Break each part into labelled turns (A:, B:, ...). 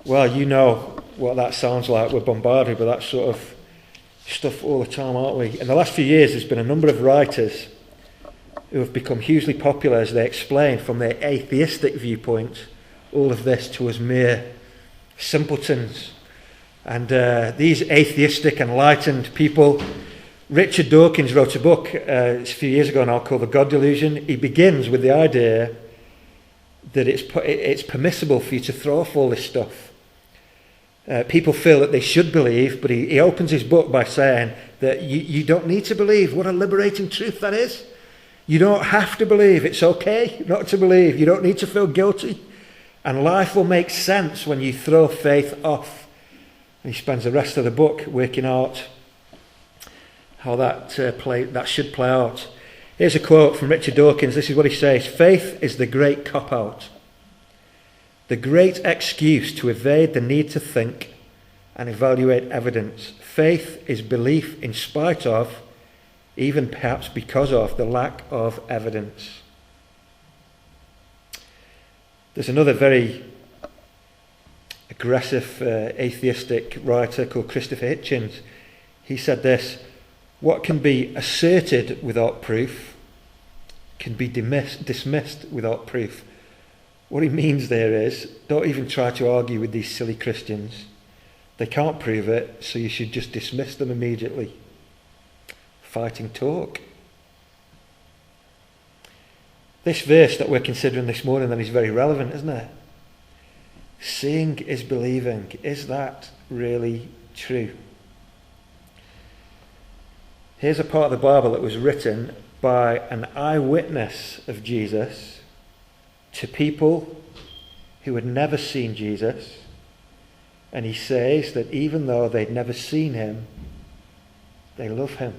A: Well, you know what that sounds like. We're bombarded with that sort of stuff all the time, aren't we? In the last few years, there's been a number of writers who have become hugely popular as they explain from their atheistic viewpoint all of this to us mere simpletons. And these atheistic, enlightened people, Richard Dawkins wrote a book a few years ago now called The God Delusion. He begins with the idea that it's permissible for you to throw off all this stuff. People feel that they should believe, but he opens his book by saying that you don't need to believe. What a liberating truth that is. You don't have to believe. It's okay not to believe. You don't need to feel guilty. And life will make sense when you throw faith off. And he spends the rest of the book working out how that should play out. Here's a quote from Richard Dawkins. This is what he says. Faith is the great cop-out. The great excuse to evade the need to think and evaluate evidence. Faith is belief in spite of, even perhaps because of, the lack of evidence. There's another very aggressive atheistic writer called Christopher Hitchens. He said this: what can be asserted without proof can be dismissed without proof. What he means there is, don't even try to argue with these silly Christians. They can't prove it, so you should just dismiss them immediately. Fighting talk. This verse that we're considering this morning then is very relevant, isn't it? Seeing is believing. Is that really true? Here's a part of the Bible that was written by an eyewitness of Jesus to people who had never seen Jesus. And he says that even though they'd never seen him, they love him.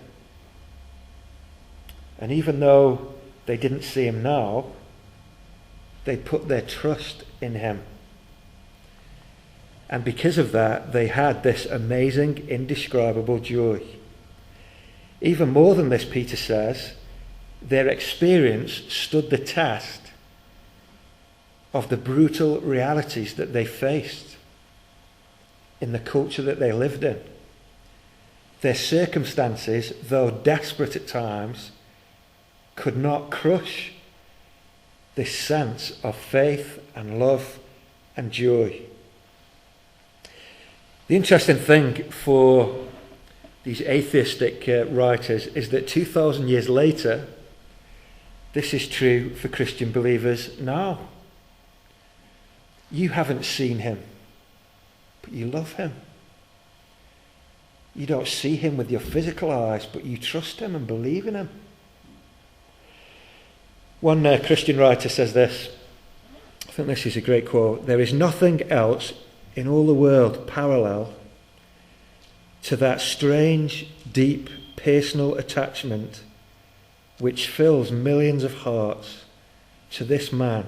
A: And even though they didn't see him now, they put their trust in him. And because of that, they had this amazing, indescribable joy. Even more than this, Peter says, their experience stood the test of the brutal realities that they faced in the culture that they lived in. Their circumstances, though desperate at times, could not crush this sense of faith and love and joy. The interesting thing for these atheistic writers is that 2,000 years later, this is true for Christian believers now. You haven't seen him, but you love him. You don't see him with your physical eyes, but you trust him and believe in him. One Christian writer says this. I think this is a great quote. There is nothing else in all the world parallel to that strange, deep, personal attachment which fills millions of hearts to this man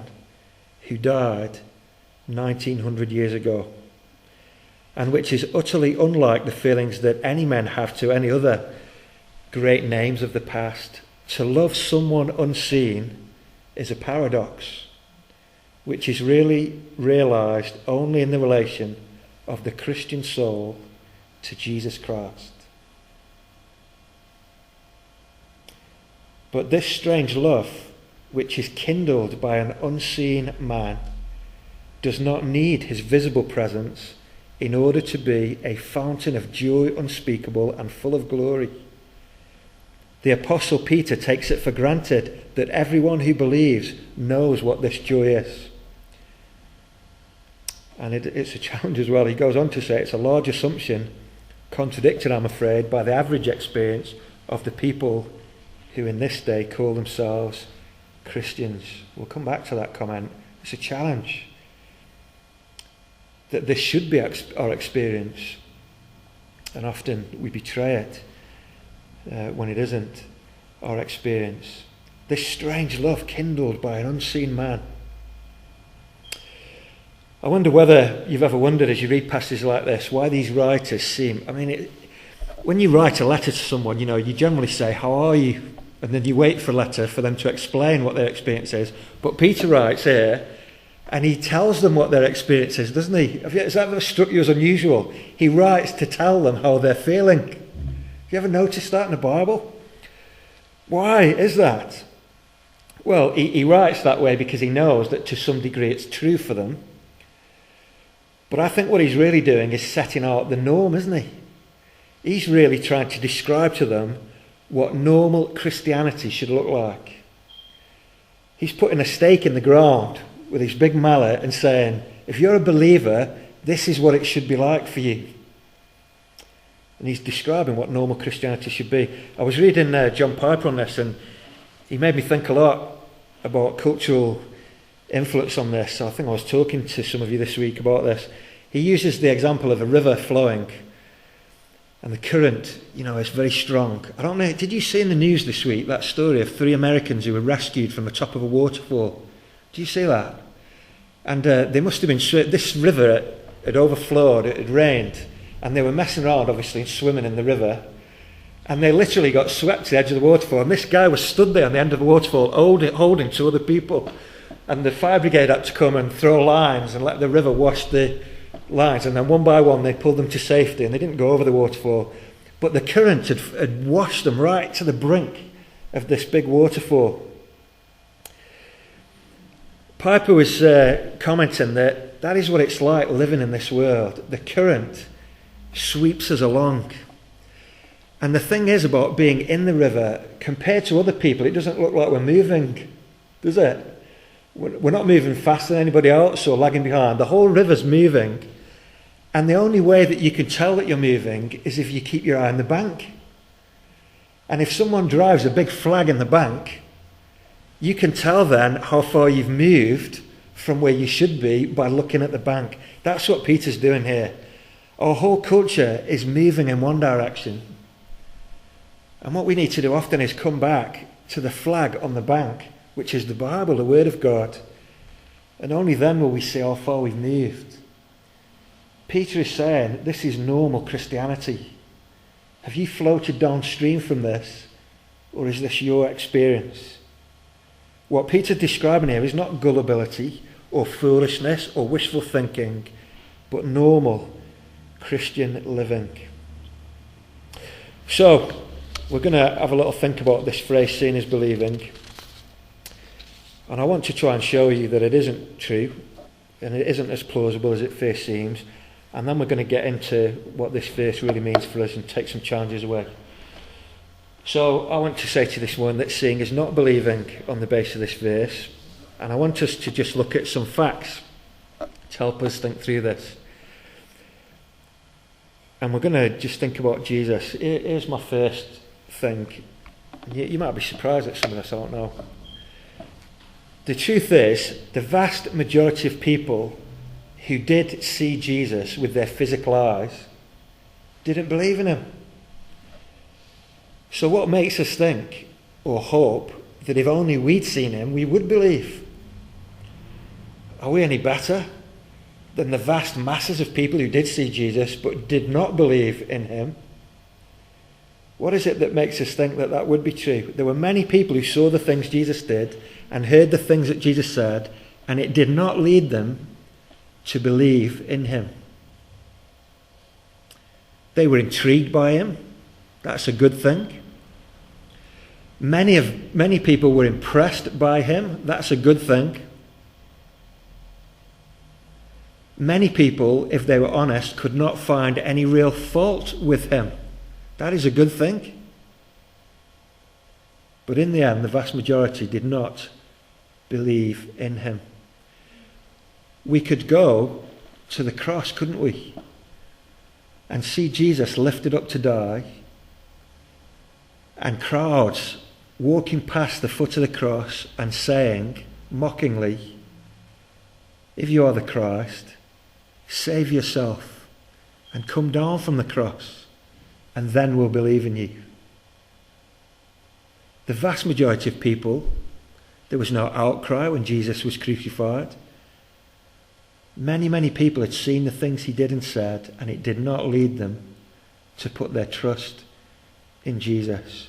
A: who died 1900 years ago, and which is utterly unlike the feelings that any men have to any other great names of the past. To love someone unseen is a paradox, which is really realized only in the relation of the Christian soul to Jesus Christ. But this strange love, which is kindled by an unseen man, does not need his visible presence in order to be a fountain of joy unspeakable and full of glory. The Apostle Peter takes it for granted that everyone who believes knows what this joy is. And it's a challenge as well. He goes on to say it's a large assumption, contradicted, I'm afraid, by the average experience of the people who in this day call themselves Christians. We'll come back to that comment. It's a challenge that this should be our experience, and often we betray it when it isn't our experience. This strange love kindled by an unseen man. I wonder whether you've ever wondered as you read passages like this why these writers seem, when you write a letter to someone, you generally say, how are you? And then you wait for a letter for them to explain what their experience is. But Peter writes here, And he tells them what their experience is, doesn't he? Has that ever struck you as unusual? He writes to tell them how they're feeling. Have you ever noticed that in the Bible? Why is that? Well, he writes that way because he knows that to some degree it's true for them. But I think what he's really doing is setting out the norm, isn't he? He's really trying to describe to them what normal Christianity should look like. He's putting a stake in the ground with his big mallet and saying, if you're a believer, this is what it should be like for you. And he's describing what normal Christianity should be. I was reading John Piper on this, and he made me think a lot about cultural influence on this. I think I was talking to some of you this week about this. He uses the example of a river flowing, and the current, is very strong. I don't know, did you see in the news this week that story of 3 Americans who were rescued from the top of a waterfall? Do you see that? And they must have been, this river had overflowed, it had rained, and they were messing around, obviously, and swimming in the river. And they literally got swept to the edge of the waterfall. And this guy was stood there on the end of the waterfall, holding 2 other people. And the fire brigade had to come and throw lines and let the river wash the lines. And then one by one, they pulled them to safety, and they didn't go over the waterfall. But the current had washed them right to the brink of this big waterfall. Piper was commenting that is what it's like living in this world. The current sweeps us along. And the thing is about being in the river, compared to other people, it doesn't look like we're moving, does it? We're not moving faster than anybody else or lagging behind. The whole river's moving. And the only way that you can tell that you're moving is if you keep your eye on the bank. And if someone drives a big flag in the bank, you can tell then how far you've moved from where you should be by looking at the bank. That's what Peter's doing here. Our whole culture is moving in one direction. And what we need to do often is come back to the flag on the bank, which is the Bible, the Word of God. And only then will we see how far we've moved. Peter is saying this is normal Christianity. Have you floated downstream from this, or is this your experience? What Peter's describing here is not gullibility or foolishness or wishful thinking, but normal Christian living. So, we're going to have a little think about this phrase, seeing is believing. And I want to try and show you that it isn't true, and it isn't as plausible as it first seems. And then we're going to get into what this verse really means for us and take some challenges away. So I want to say to you this morning that seeing is not believing on the basis of this verse. And I want us to just look at some facts to help us think through this. And we're going to just think about Jesus. Here's my first thing. You might be surprised at some of this, I don't know. The truth is, the vast majority of people who did see Jesus with their physical eyes didn't believe in him. So what makes us think or hope that if only we'd seen him, we would believe? Are we any better than the vast masses of people who did see Jesus but did not believe in him? What is it that makes us think that that would be true? There were many people who saw the things Jesus did and heard the things that Jesus said, and it did not lead them to believe in him. They were intrigued by him. That's a good thing. Many people were impressed by him. That's a good thing. Many people, if they were honest, could not find any real fault with him. That is a good thing. But in the end, the vast majority did not believe in him. We could go to the cross, couldn't we? And see Jesus lifted up to die, and crowds walking past the foot of the cross and saying, mockingly, if you are the Christ, save yourself and come down from the cross, and then we'll believe in you. The vast majority of people, there was no outcry when Jesus was crucified. Many people had seen the things he did and said, and it did not lead them to put their trust in Jesus.